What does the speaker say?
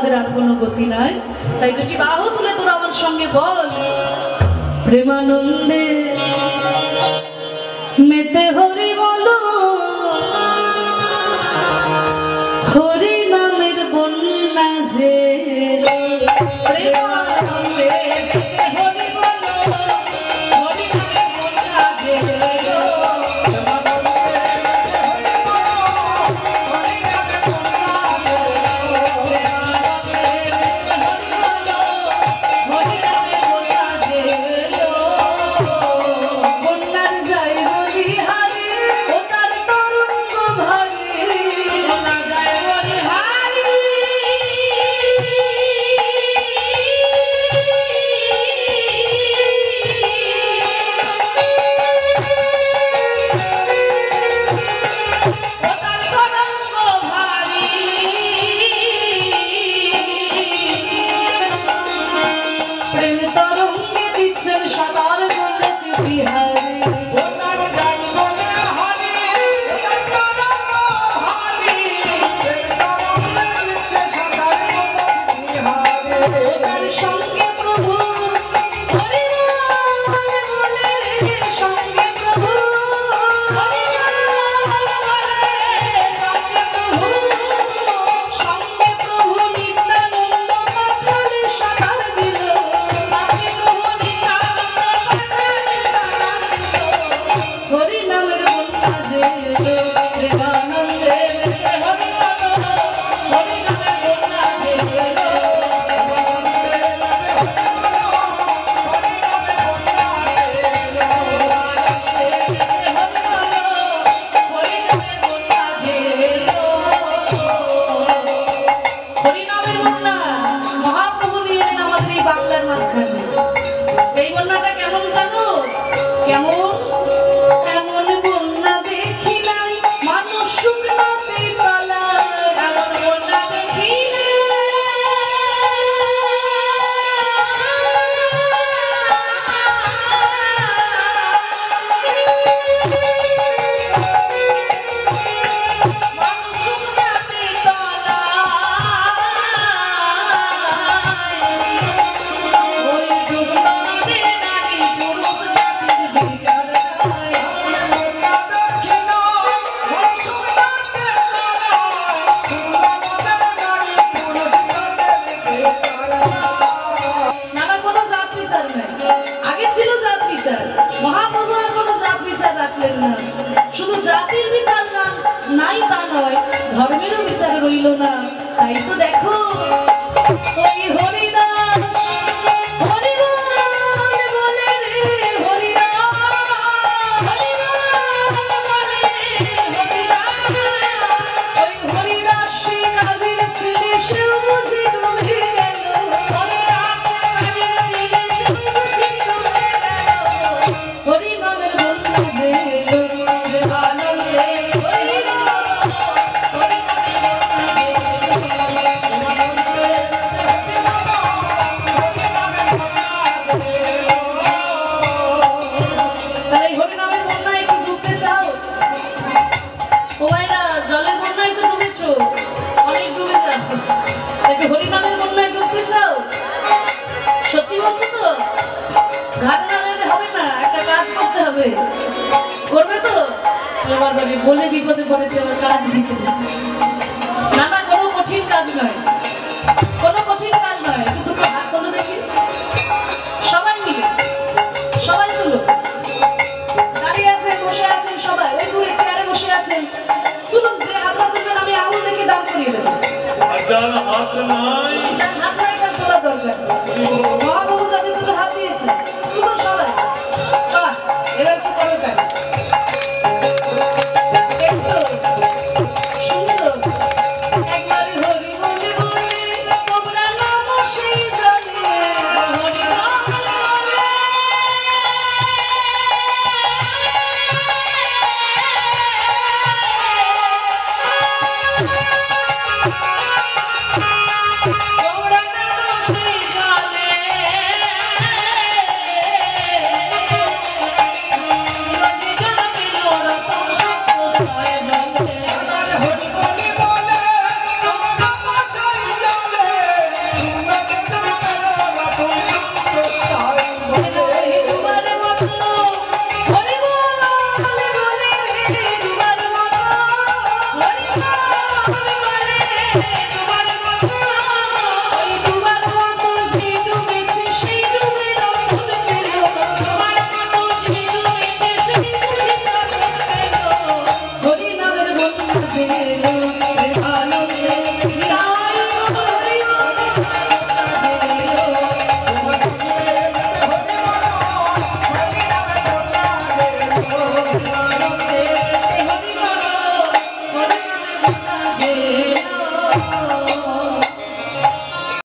আমাদের আর কোনো গতি নাই। তাই দুটি বাহু তুলে তোরা আমার সঙ্গে বল, প্রেমানন্দে মেতে হরি বলো, হরি নামের বন্যা যে প্রেমানন্দে মেতে হরি বলো, হরি নামের বন্যা যে শুধু জাতির বিচার না নাই তা নয়, ধর্মেরও বিচার রইল না। তাই তো দেখো ওই হরিদাস করবে তো এবার বলে বিপদে পড়েছে, আমার কাজ দিতে দিচ্ছে না। না, কোনো কঠিন কাজ নয়, কোনো কঠিন কাজ নয়। কিন্তু হাত তোলো দেখি, সবাই মিলে, সবাই তুলো। দাঁড়িয়ে আছেন, বসে আছেন, সবাই ওই দূরে চেয়ারে বসে আছেন, তুলুন। যে হাতটা তুলবেন আমি আঙুল দেখে দান করিয়ে দেবো। হাত নাই তার তোলা দরকার।